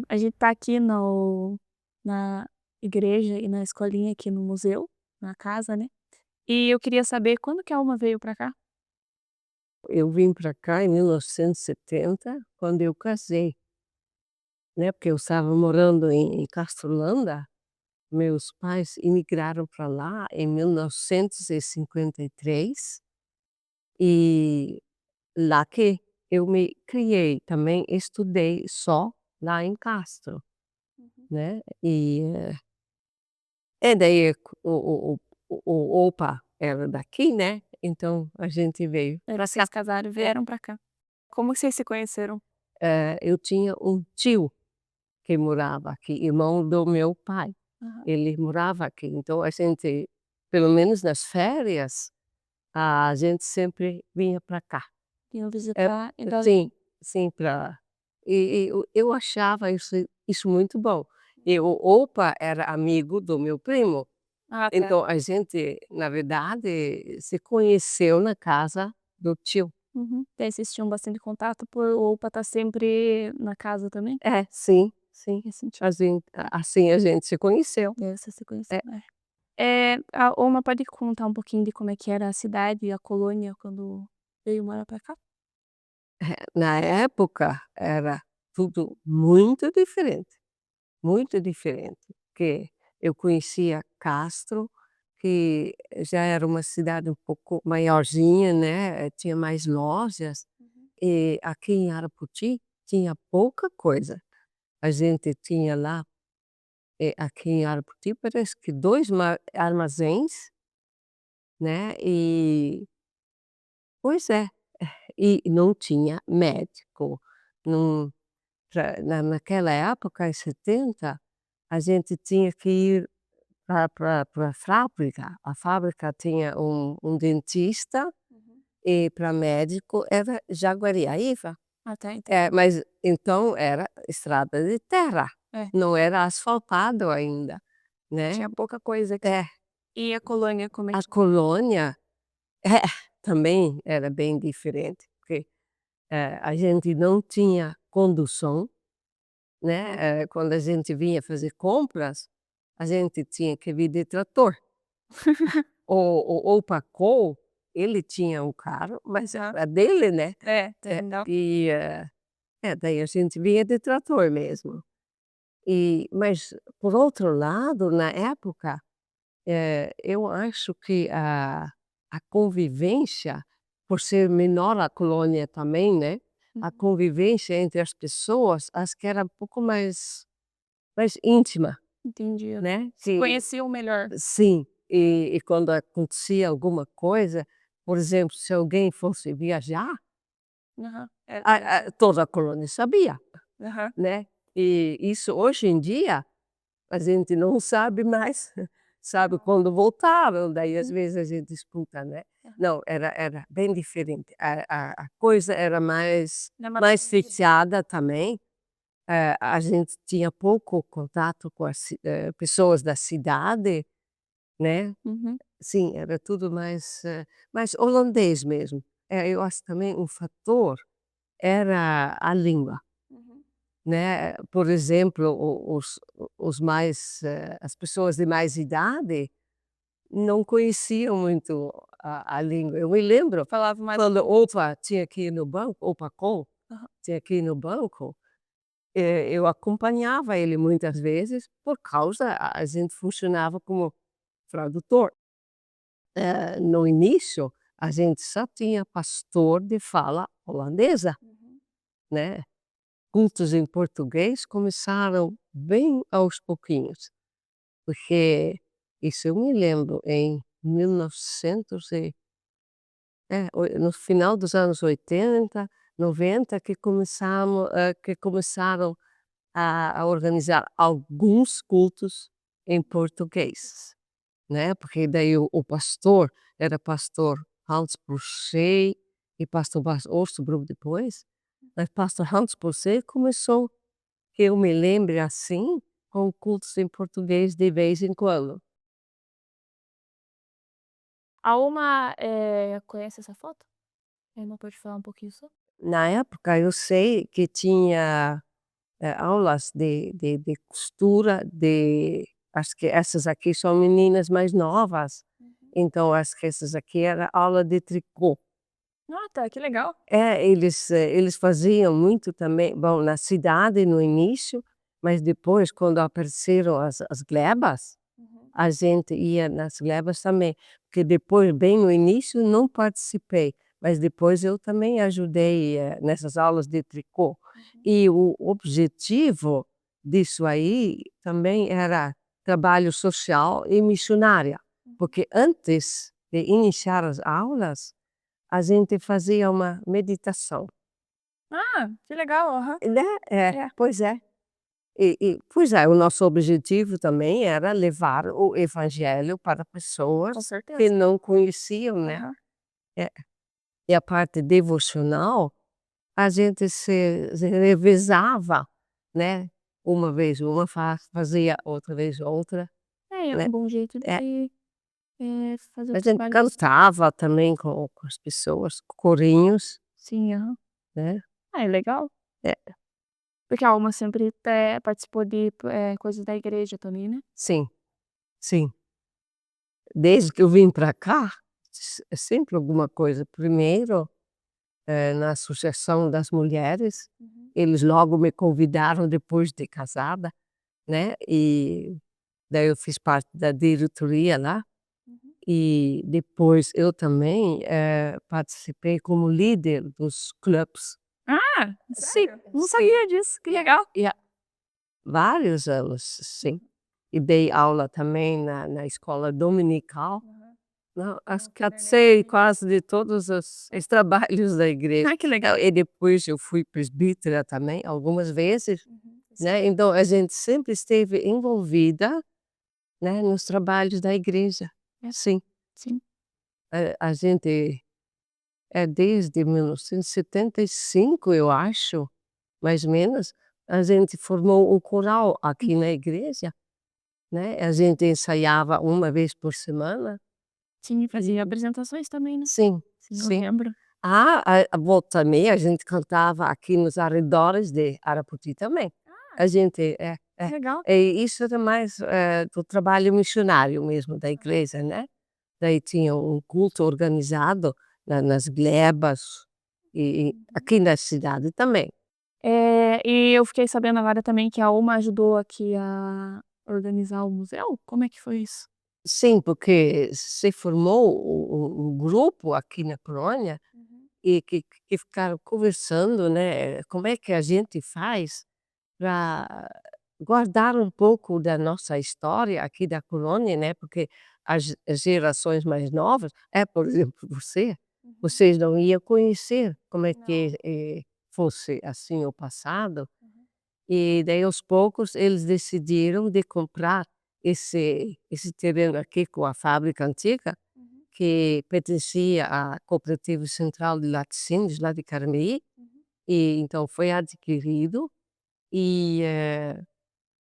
A gente tá aqui na igreja e na escolinha aqui no museu, na casa, né. E eu queria saber quando que a Alma veio pra cá? Eu vim para cá em 1970, quando eu casei, né, porque eu estava morando em Castrolanda, meus pais imigraram para lá em 1953, e lá que eu me criei, também estudei só lá em Castro, Uhum. né, daí o opa era daqui, né, então a gente veio Aí para cá. vocês casaram e vieram pra cá. Como que vocês se conheceram? Eu tinha um tio que morava aqui, irmão do meu pai. Aham. Ele morava aqui, então a gente, pelo menos nas férias, a gente sempre vinha para cá. Iam É, visitar, então. sim, sim, para eu achava isso muito bom. E o opa era amigo do meu primo, Ah, tá. então a gente, na verdade, se conheceu na casa do tio. Uhum. Daí vocês tinham bastante contato por o Opa estar sempre na casa também? É, sim, sim. Faz sentido. Assim a gente se conheceu. Daí vocês se É. conheceram, a Oma pode contar um pouquinho de como é que era a cidade e a colônia quando veio morar pra cá? Na época era tudo muito diferente, porque eu conhecia Castro, que já era uma cidade um pouco maiorzinha, né, tinha mais lojas, Uhum. e aqui em Arapoti tinha pouca coisa. A gente tinha lá, aqui em Arapoti parece que 2 armazéns, né, pois é, e não tinha médico, não. Naquela época, em 70, a gente tinha que ir para a fábrica. A fábrica tinha um dentista, Uhum. e para médico era Jaguariaíva. Ah, tá, então. Mas então era estrada de terra, É, não era asfaltado ainda, né. tinha pouca coisa aqui. É, E a colônia, como é a que colônia também era bem diferente, porque, a gente não tinha condução. Né, quando a gente vinha fazer compras, a gente tinha que vir de trator. O Paco, ele tinha um carro, mas Aham. era dele, né. É, É, entendeu? daí a gente vinha de trator mesmo. Mas, por outro lado, na época, eu acho que a convivência, por ser menor a colônia também, né, a Uhum. convivência entre as pessoas, acho que era um pouco mais íntima. Entendi. Né, Se conheciam melhor. sim, e quando acontecia alguma coisa, por exemplo, se alguém fosse viajar, Aham. É, toda a colônia sabia, aham. né. E isso hoje em dia, a gente não sabe mais, sabe Não. quando voltaram, daí às Uhum. vezes a gente escuta, né. Aham. Não, era bem diferente, a coisa era Era mais vida. fechada também. A gente tinha pouco contato com as pessoas da cidade, né. Uhum. Sim, era tudo mais holandês mesmo. Eu acho também um fator era a língua, Uhum. né. Por exemplo, os mais, as pessoas de mais idade não conheciam muito a língua. Eu me lembro Falava mais. quando o opa tinha que ir no banco, o Pacon Aham. tinha que ir no banco, eu acompanhava ele muitas vezes, por causa a gente funcionava como tradutor. No início, a gente só tinha pastor de fala holandesa, Uhum. né. Cultos em português começaram bem aos pouquinhos, porque isso eu me lembro em 1900 no final dos anos 80, 90 que começaram a organizar alguns cultos em português. Né, porque daí o pastor era pastor Hans Brochê e pastor Bas Osterbroek depois, mas pastor Hans Brochê começou, que eu me lembre assim, com cultos em português de vez em quando. A Uma, conhece essa foto? Não pode falar um pouquinho sobre? Na época eu sei que tinha aulas de costura, acho que essas aqui são meninas mais novas, Uhum. então acho que essas aqui era aula de tricô. Ah, tá, que legal. É, eles faziam muito também, bom, na cidade no início, mas depois quando apareceram as glebas, Uhum. a gente ia nas glebas também, porque depois, bem no início, não participei, mas depois eu também ajudei, nessas aulas de tricô. Uhum. E o objetivo disso aí também era trabalho social e missionária, Uhum. porque antes de iniciar as aulas, a gente fazia uma meditação, Ah, que legal, aham. né. É, É, pois é. Pois é, o nosso objetivo também era levar o evangelho para com pessoas que certeza. não conheciam, né. Aham. É, e a parte devocional, a gente se revezava, né, uma vez uma fazia, outra vez outra, É, é né. um bom jeito É, de, fazer o a gente trabalho cantava também com as pessoas, corinhos, sim, aham. né. Ah, é legal, É, porque a Alma sempre, participou de, coisas da igreja também, né. sim, sim. Desde que eu vim para cá, é sempre alguma coisa. Primeiro, na associação das mulheres, Uhum. eles logo me convidaram depois de casada, né, e daí eu fiz parte da diretoria lá, Uhum. e depois eu também, participei como líder dos clubes. Ah, Sim, sério? Não sim. sabia disso, que legal. E há vários anos, sim. E dei aula também na escola dominical. Aham. Não, acho No que eu Cananeu sei também. quase de todos os trabalhos da igreja. Ah, que legal. E depois eu fui presbítera também, algumas vezes, Uhum. Isso é né, então a gente sempre esteve envolvida, né, nos trabalhos da igreja. é, Sim, sim. a gente desde 1975, eu acho, mais ou menos, a gente formou um coral aqui na igreja, né, a gente ensaiava uma vez por semana. Sim, fazia apresentações também, né. Sim, Sim, eu sim. lembro. A volta e meia a gente cantava aqui nos arredores de Arapoti também. Ah, A gente que legal. isso era mais, do trabalho missionário mesmo da igreja, né. Daí tinha um culto organizado nas glebas e Uhum. aqui na cidade também. E eu fiquei sabendo agora também que a Alma ajudou aqui a organizar o museu? Como é que foi isso? Sim, porque se formou um grupo aqui na colônia Uhum. e que ficaram conversando, né, como é que a gente faz para guardar um pouco da nossa história aqui da colônia, né, porque as gerações mais novas, por exemplo, Uhum. vocês não iam conhecer como é que, Não. fosse, assim, o passado, Uhum. e daí aos poucos eles decidiram de comprar esse terreno aqui com a fábrica antiga, Uhum. que pertencia à Cooperativa Central de Laticínios, lá de Carambeí, Uhum. e então foi adquirido e,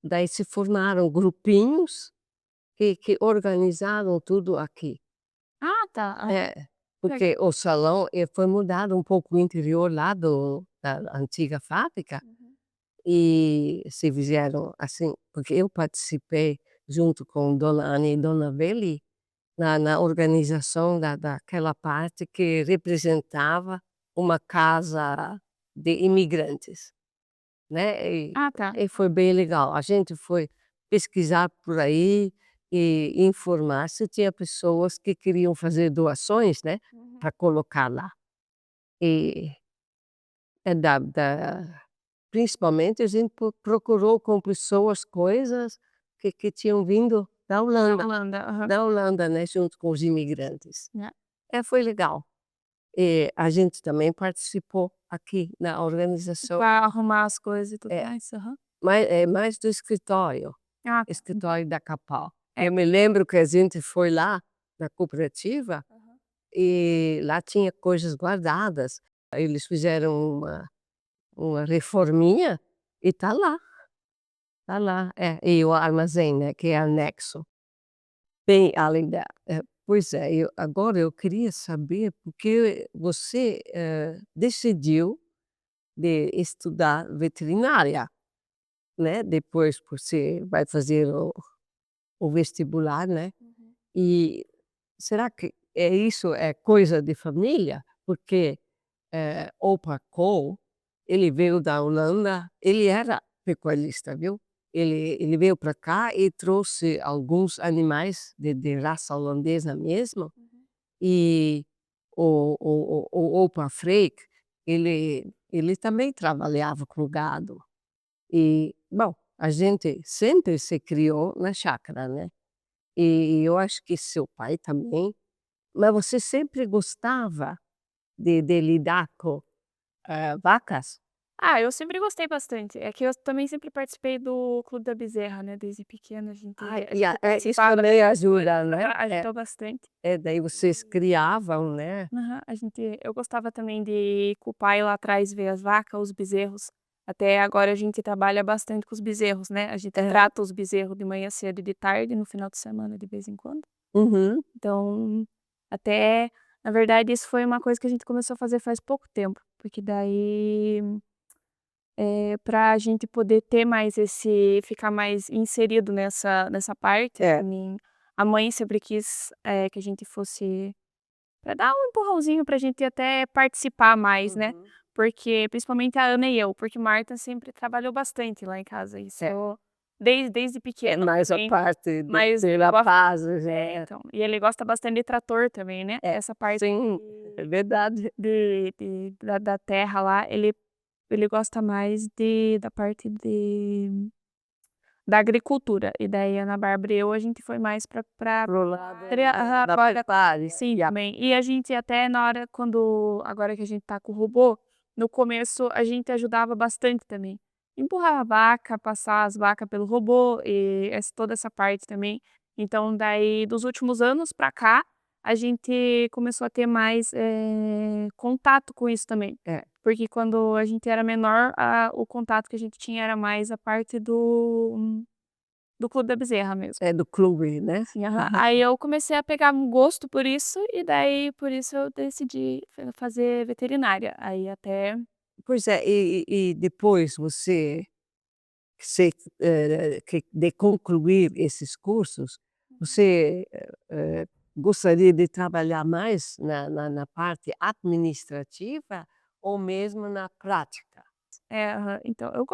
daí se formaram grupinhos que organizaram tudo aqui. Ah, tá. Aham. É, Legal. porque o salão, foi mudado um pouco o interior lá da antiga fábrica, Uhum. e se fizeram assim porque eu participei junto com Dona Ana e Dona Veli na organização daquela parte que representava uma casa de imigrantes. Né, Ah, tá. e foi bem legal. A gente foi pesquisar por aí e informar se tinha pessoas que queriam fazer doações, né, Uhum. para colocar lá. E é principalmente a gente procurou com pessoas coisas que tinham vindo Da Holanda. Aham. Da Holanda, né, junto com os imigrantes. Né. Foi legal. E a gente também participou aqui na organização. Pra arrumar as coisas e tudo É. mais. Aham. Mais do escritório, Ah, tá. Uhum. escritório da Capal. É. Eu me lembro que a gente foi lá na cooperativa Aham. e lá tinha coisas guardadas. Eles fizeram uma reforminha e tá lá. É, e o armazém, né, que é anexo, bem além da pois é, agora eu queria saber porque você, decidiu de estudar veterinária. né, depois você vai fazer o vestibular, né. Uhum. E será que isso é coisa de família? Porque, Opa Kool, ele veio da Holanda, ele era pecuarista, viu. Ele veio para cá e trouxe alguns animais de raça holandesa mesmo, Uhum. e o Opa Freek, ele também trabalhava com gado. E, bom, a gente sempre se criou na chácara, né. E eu acho que seu pai também, mas você sempre gostava de lidar com, vacas? Ah, eu sempre gostei bastante. É que eu também sempre participei do Clube da Bezerra, né, desde pequena Ai, a e a gente isso participava, também ajuda, né. ajudou bastante. Daí vocês criavam, né. Aham, eu gostava também de ir com o pai lá atrás ver as vacas, os bezerros. Até agora a gente trabalha bastante com os bezerros, né, a gente É. trata os bezerros de manhã cedo e de tarde, no final de semana de vez em quando. Uhum. Então, até na verdade isso foi uma coisa que a gente começou a fazer faz pouco tempo, porque daí, pra gente poder ter mais ficar mais inserido nessa parte, É. a mãe sempre quis, que a gente fosse pra dar um empurrãozinho pra gente até participar mais, né, Uhum. porque principalmente a Ana e eu, porque Marta sempre trabalhou bastante lá em casa, isso É. desde É pequeno mais a também, parte de mas ser gosta rapazes, é. então, e ele gosta bastante de trator também, né, É, essa parte sim, é verdade. da terra lá, ele gosta mais da parte da agricultura, e daí a Ana Bárbara e eu, a gente foi mais pra Pro lado da Aham, pecuária. sim, E a também. E a gente até na hora agora que a gente tá com o robô, no começo a gente ajudava bastante também. Empurrar a vaca, passar as vacas pelo robô e toda essa parte também. Então daí dos últimos anos pra cá, a gente começou a ter mais, contato com isso também. é, Porque quando a gente era menor, o contato que a gente tinha era mais a parte do Clube da Bezerra mesmo. é do clube, né. Sim, aham. Aí eu comecei a pegar um gosto por isso, e daí por isso eu decidi fazer veterinária. Aí até Pois é, e depois você, que de concluir esses cursos, você, gostaria de trabalhar mais na parte administrativa ou mesmo na prática? aham. Então eu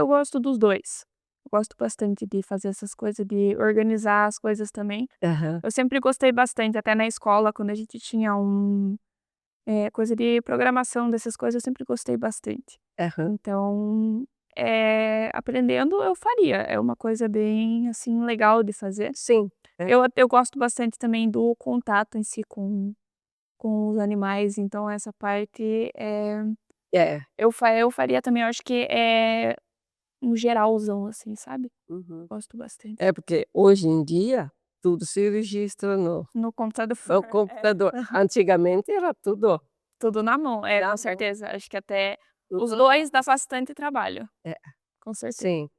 gosto dos 2. Eu gosto bastante de fazer essas coisas, de organizar as coisas também. Aham, Eu sempre gostei bastante, até na escola, quando a gente tinha coisa de programação, dessas coisas, eu sempre gostei bastante. aham. Então, aprendendo eu faria, é uma coisa bem, assim, legal de fazer. Sim, é, Eu gosto bastante também do contato em si com os animais, então essa parte, é. eu faria também, eu acho que é um geralzão, assim, sabe. Uhum. Gosto bastante. É porque hoje em dia tudo se registra No computador, no é. computador. Antigamente era tudo Tudo na mão, na com mão. certeza, acho que até os Uhum. 2 dá bastante trabalho, É, com certeza. sim.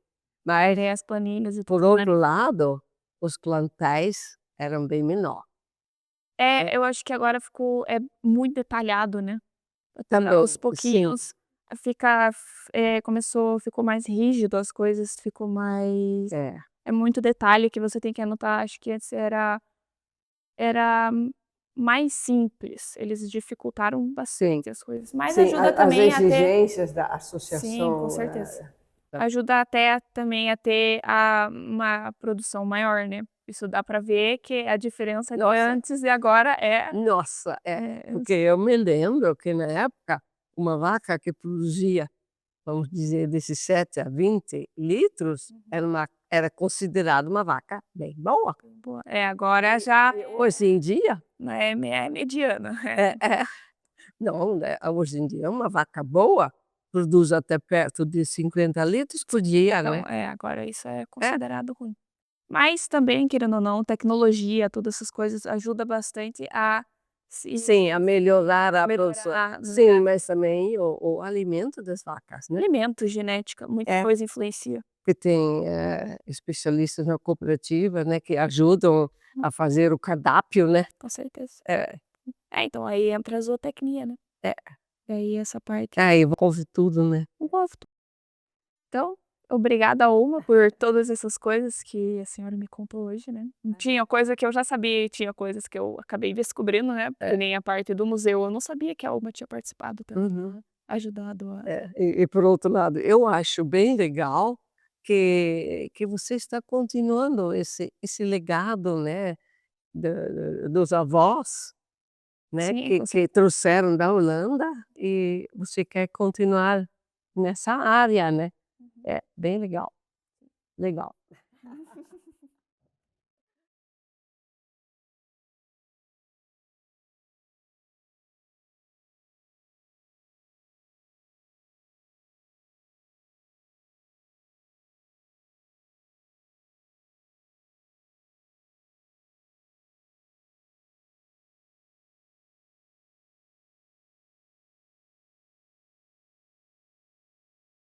Mas, Ver as planilhas e por tudo, né. outro lado, os plantéis eram bem menor. Eu acho que agora muito detalhado, né. Aos Também, sim. pouquinhos ficou mais rígido as coisas, ficou mais É, muito detalhe que você tem que anotar, acho que antes era mais simples, eles dificultaram sim. bastante as coisas, mas Sim, ajuda as também a ter exigências da sim, com associação, certeza. da Ajuda até também a ter uma produção maior, né. Isso dá pra ver que a diferença de nossa, antes e agora nossa, é porque eu me lembro que na época, uma vaca que produzia, vamos dizer, 17 a 20 litros, era considerada uma vaca bem boa. boa. Agora já E hoje em dia, é mediana. é é não, né, hoje em dia uma vaca boa produz até perto de 50 litros por dia, Então, né. agora isso é É, considerado ruim. Mas também, querendo ou não, tecnologia, todas essas coisas ajuda bastante a sim, a melhorar a produção. melhorar, Sim, mas também o alimento das vacas, né. alimentos, genética, muita É, coisa influencia, porque tem, especialistas na cooperativa, né, que ajudam a fazer o cardápio, né. com certeza. É, Então aí entra a zootecnia, né. é. E aí essa parte Aí envolve tudo, né. eu gosto. Então Obrigada, Uma, por todas essas coisas que a senhora me contou hoje, né. Tinha coisa que eu já sabia e tinha coisas que eu acabei descobrindo, né, que É. nem a parte do museu, eu não sabia que a Uma tinha participado também, Uhum. ajudado a É, e por outro lado, eu acho bem legal que você está continuando esse legado, né, dos avós, né, sim, que com que trouxeram da Holanda e você quer continuar nessa área, né. certeza. É, bem legal, legal.